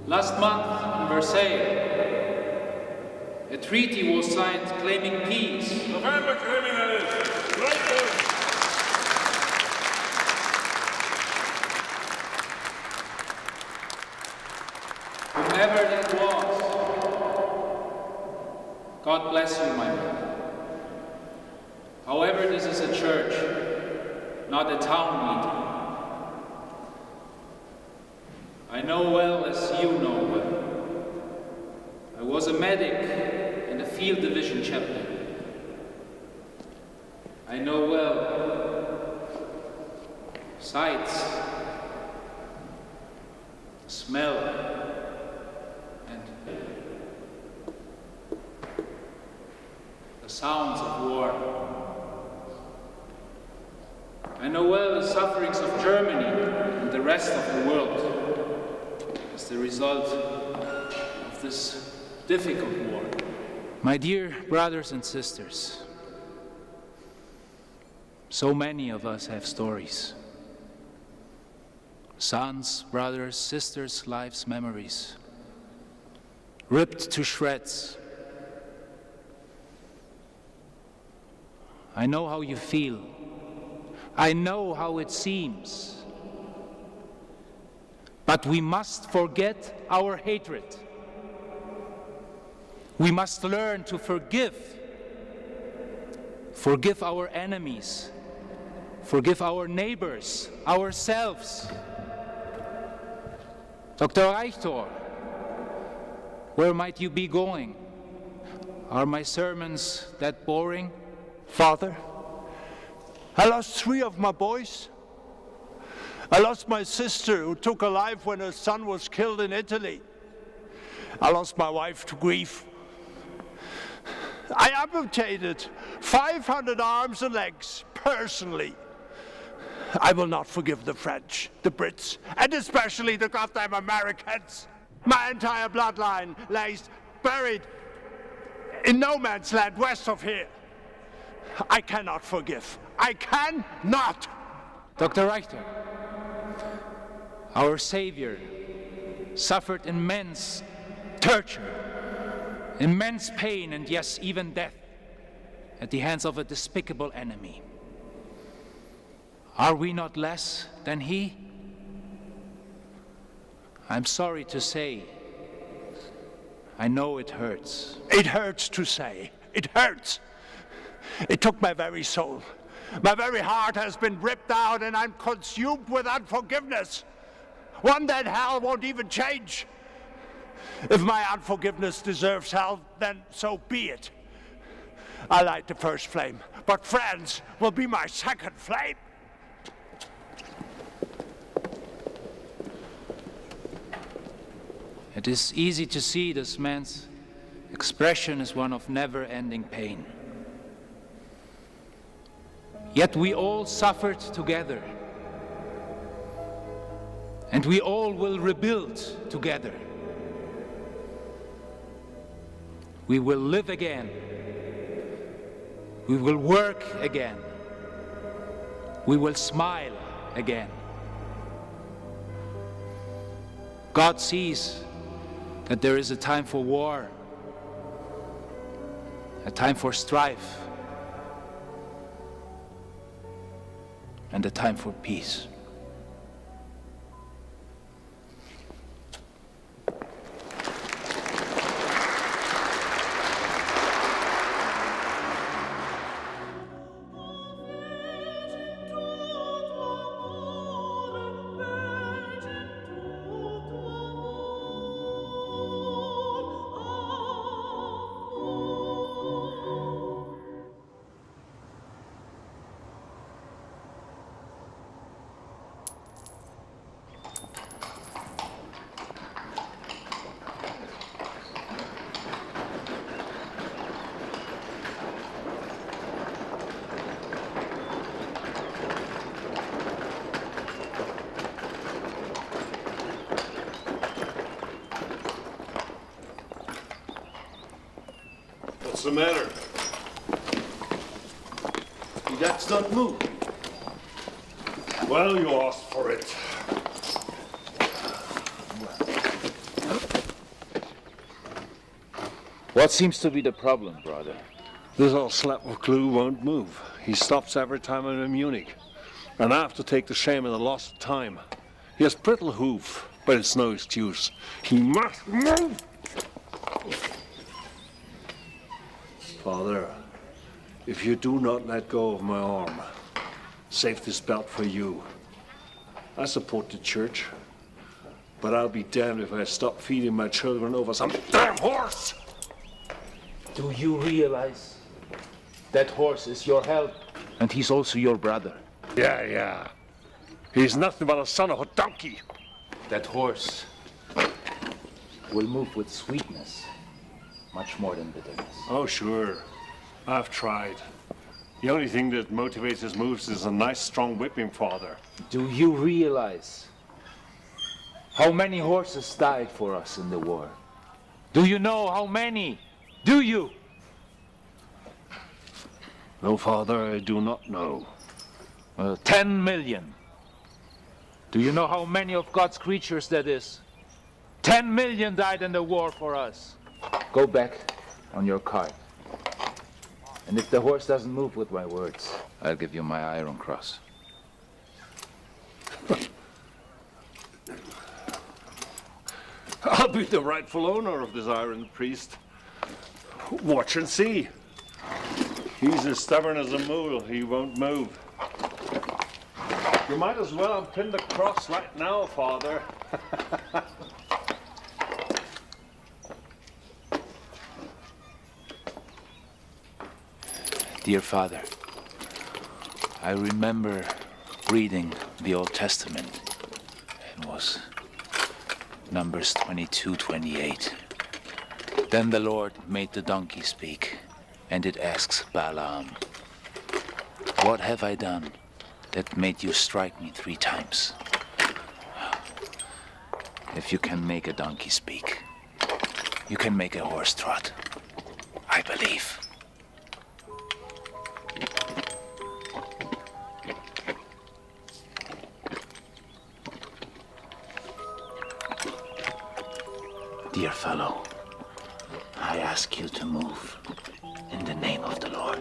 Last month in Versailles, a treaty was signed claiming peace. November criminals! Right there! Whomever that was, God bless you, my brother. However, this is a church, not a town meeting. I know well, as you know well. I was a medic and a field division chaplain. I know well sights, smell, and the sounds of war. I know well the sufferings of Germany and the rest of the world as the result of this difficult war. My dear brothers and sisters, so many of us have stories. Sons, brothers, sisters' lives, memories, ripped to shreds. I know how you feel. I know how it seems. But we must forget our hatred. We must learn to forgive. Forgive our enemies. Forgive our neighbors, ourselves. Dr. Reichtor, where might you be going? Are my sermons that boring? Father, I lost 3 of my boys. I lost my sister who took her life when her son was killed in Italy. I lost my wife to grief. I amputated 500 arms and legs personally. I will not forgive the French, the Brits, and especially the goddamn Americans. My entire bloodline lies buried in no man's land west of here. I cannot forgive. I cannot. Dr. Reichter, our Savior suffered immense torture, immense pain, and yes, even death at the hands of a despicable enemy. Are we not less than He? I'm sorry to say, I know it hurts. It hurts to say. It hurts. It took my very soul. My very heart has been ripped out and I'm consumed with unforgiveness. One that hell won't even change. If my unforgiveness deserves hell, then so be it. I light the first flame, but France will be my second flame. It is easy to see this man's expression is one of never-ending pain. Yet we all suffered together, and we all will rebuild together. We will live again. We will work again. We will smile again. God sees that there is a time for war, a time for strife, and a time for peace. What's the matter? The guts don't move. Well, you asked for it. What seems to be the problem, brother? This old slap of glue won't move. He stops every time I'm in Munich. And I have to take the shame and the loss of time. He has brittle hoof, but it's no excuse. He must move! Father, if you do not let go of my arm, save this belt for you. I support the church, but I'll be damned if I stop feeding my children over some damn horse! Do you realize that horse is your help? And he's also your brother. Yeah. He's nothing but a son of a donkey. That horse will move with sweetness, much more than bitterness. Oh, sure. I've tried. The only thing that motivates his moves is a nice, strong whipping, Father. Do you realize how many horses died for us in the war? Do you know how many? Do you? No, Father, I do not know. 10 million. Do you know how many of God's creatures that is? 10 million died in the war for us. Go back on your cart. And if the horse doesn't move with my words, I'll give you my iron cross. I'll be the rightful owner of this iron priest. Watch and see. He's as stubborn as a mule. He won't move. You might as well unpin the cross right now, Father. Dear Father, I remember reading the Old Testament. It was Numbers 22:28. Then the Lord made the donkey speak, and it asks Balaam, "What have I done that made you strike me 3 times?" If you can make a donkey speak, you can make a horse trot. I believe. Dear fellow, I ask you to move in the name of the Lord.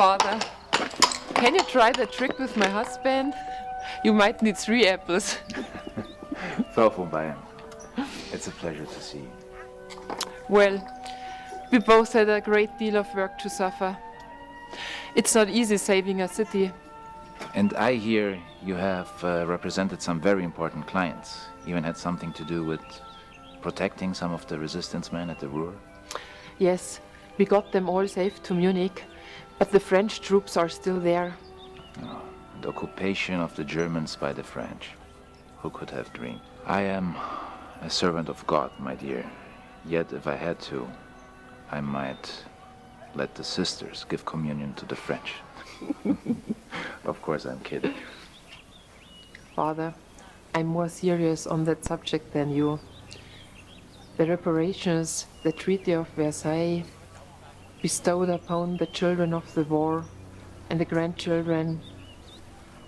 Father, can you try the trick with my husband? You might need 3 apples. Frau von Bayern, it's a pleasure to see you. Well, we both had a great deal of work to suffer. It's not easy saving a city. And I hear you have represented some very important clients, even had something to do with protecting some of the resistance men at the Ruhr. Yes, we got them all safe to Munich, but the French troops are still there. Oh, the occupation of the Germans by the French. Who could have dreamed? I am a servant of God, my dear. Yet if I had to, I might let the sisters give communion to the French. Of course, I'm kidding. Father, I'm more serious on that subject than you. The reparations, the Treaty of Versailles, bestowed upon the children of the war and the grandchildren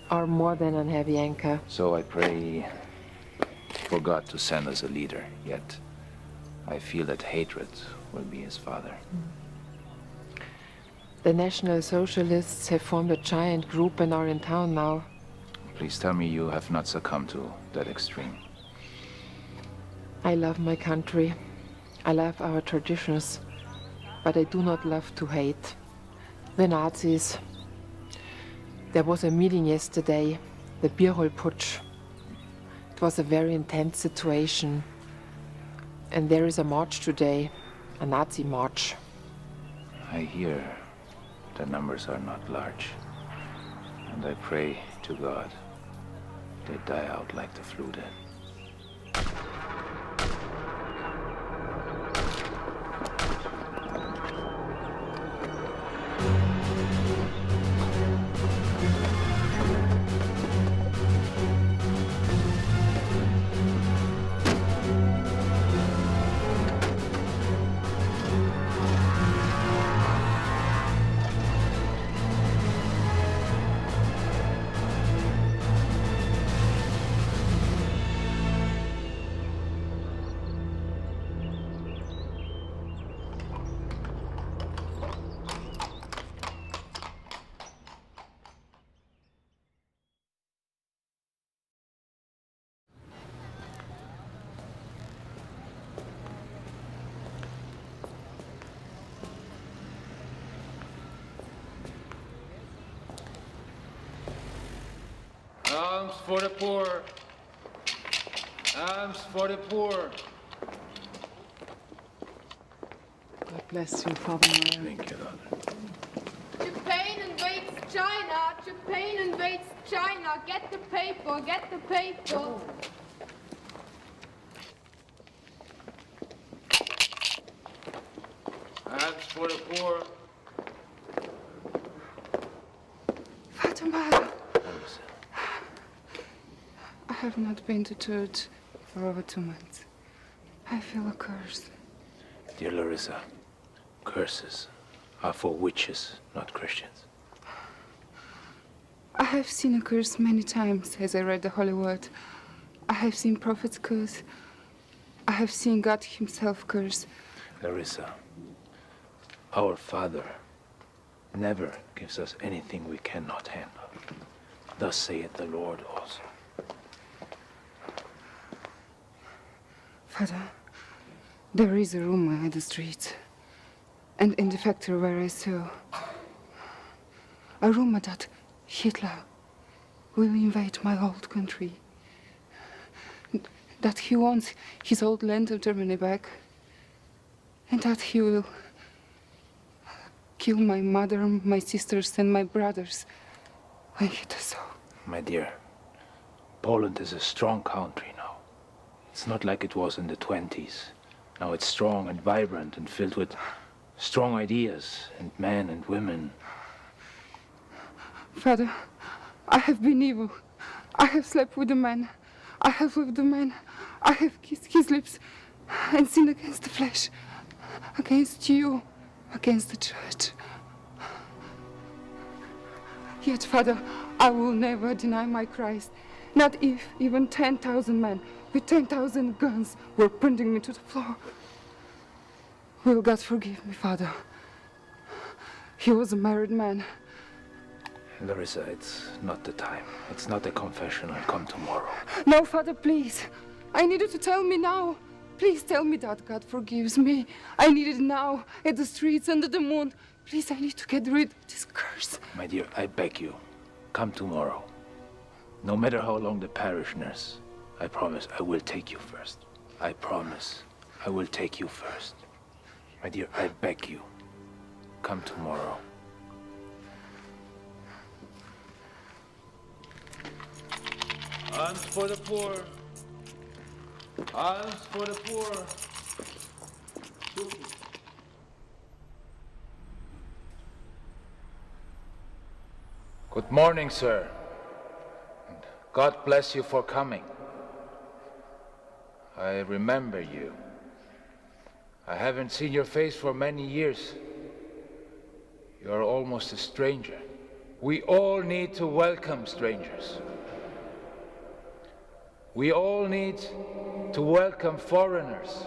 are more than a heavy anchor. So I pray for God to send us a leader, yet I feel that hatred will be his father. The National Socialists have formed a giant group and are in town now. Please tell me you have not succumbed to that extreme. I love my country. I love our traditions. But I do not love to hate. The Nazis. There was a meeting yesterday, the Bierhol Putsch. It was a very intense situation. And there is a march today, a Nazi march. I hear the numbers are not large. And I pray to God they die out like the flu did. Alms for the poor. Alms for the poor. God bless you, Father Meyer. Thank you, Lord. Japan invades China! Japan invades China! Get the paper! Get the paper! Alms for the poor. Father Meyer, I have not been to church for over 2 months. I feel a curse. Dear Larissa, curses are for witches, not Christians. I have seen a curse many times as I read the Holy Word. I have seen prophets curse. I have seen God himself curse. Larissa, our Father never gives us anything we cannot handle. Thus saith the Lord also. Father, there is a rumor in the streets and in the factory where I saw. A rumor that Hitler will invade my old country. That he wants his old land of Germany back. And that he will kill my mother, my sisters, and my brothers when he does so. My dear, Poland is a strong country now. It's not like it was in the 20s. Now it's strong and vibrant and filled with strong ideas and men and women. Father, I have been evil. I have slept with a man. I have loved a man. I have kissed his lips and sinned against the flesh, against you, against the church. Yet, Father, I will never deny my Christ. Not if even 10,000 men with 10,000 guns were pointing me to the floor. Will God forgive me, Father? He was a married man. Larissa, it's not the time. It's not a confession. I'll come tomorrow. No, Father, please. I need you to tell me now. Please tell me that God forgives me. I need it now, at the streets, under the moon. Please, I need to get rid of this curse. My dear, I beg you, come tomorrow. No matter how long the parishioners, I promise I will take you first. I promise I will take you first. My dear, I beg you, come tomorrow. Alms for the poor. Alms for the poor. Good morning, sir. God bless you for coming. I remember you. I haven't seen your face for many years. You are almost a stranger. We all need to welcome strangers. We all need to welcome foreigners.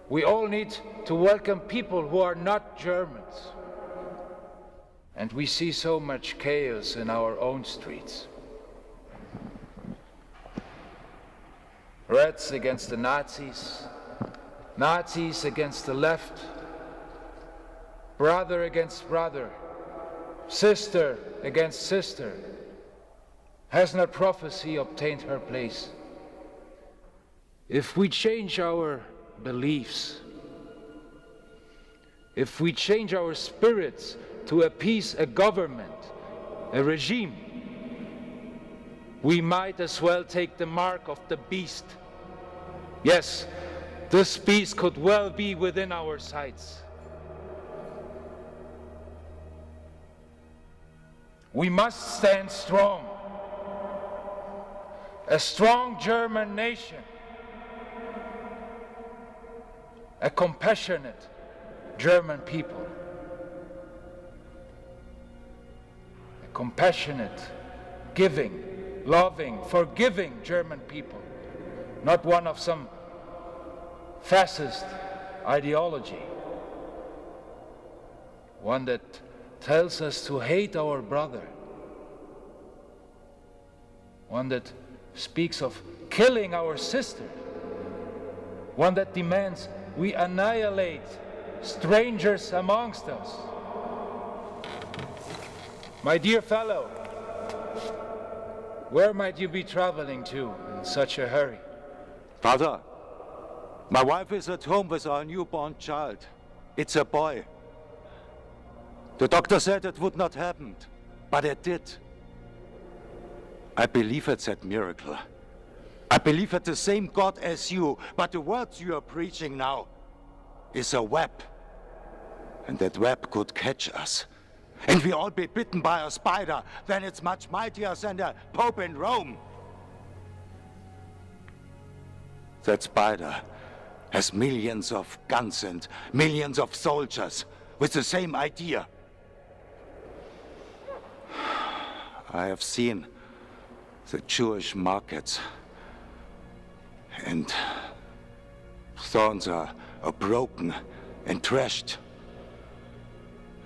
We all need to welcome people who are not Germans. And we see so much chaos in our own streets. Reds against the Nazis, Nazis against the left, brother against brother, sister against sister. Has not prophecy obtained her place? If we change our beliefs, if we change our spirits to appease a government, a regime, we might as well take the mark of the beast. Yes, this beast could well be within our sights. We must stand strong. A strong German nation, a compassionate German people, a compassionate, giving, loving, forgiving German people, not one of some fascist ideology, one that tells us to hate our brother, one that speaks of killing our sister, one that demands we annihilate strangers amongst us. My dear fellow, Where might you be traveling to in such a hurry? Father, my wife is at home with our newborn child. It's a boy. The doctor said it would not happen, but it did. I believe it's that miracle. I believe it's the same God as you, but the words you are preaching now is a web. And that web could catch us. And we all be bitten by a spider, then it's much mightier than the Pope in Rome. That spider has millions of guns and millions of soldiers with the same idea. I have seen the Jewish markets, and thorns are broken and trashed,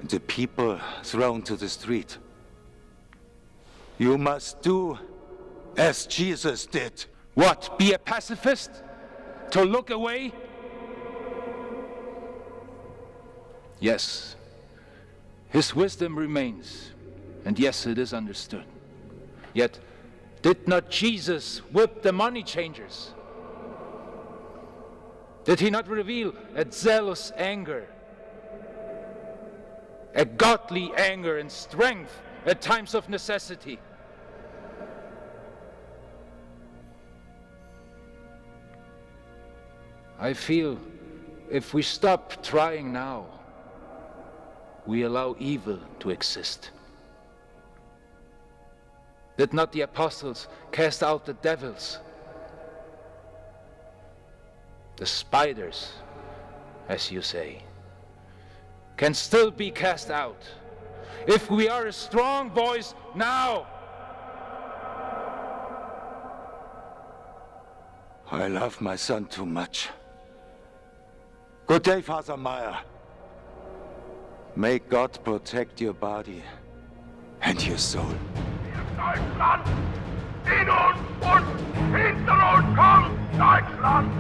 and the people thrown to the street. You must do as Jesus did. What, be a pacifist? To look away? Yes, his wisdom remains, and yes, it is understood. Yet, did not Jesus whip the money changers? Did he not reveal a zealous anger, a godly anger and strength at times of necessity? I feel if we stop trying now, we allow evil to exist. Did not the apostles cast out the devils? The spiders, as you say, can still be cast out if we are a strong voice now. I love my son too much. Good day, Father Meyer. May God protect your body and your soul. Deutschland! In uns und hinter uns kommt Deutschland!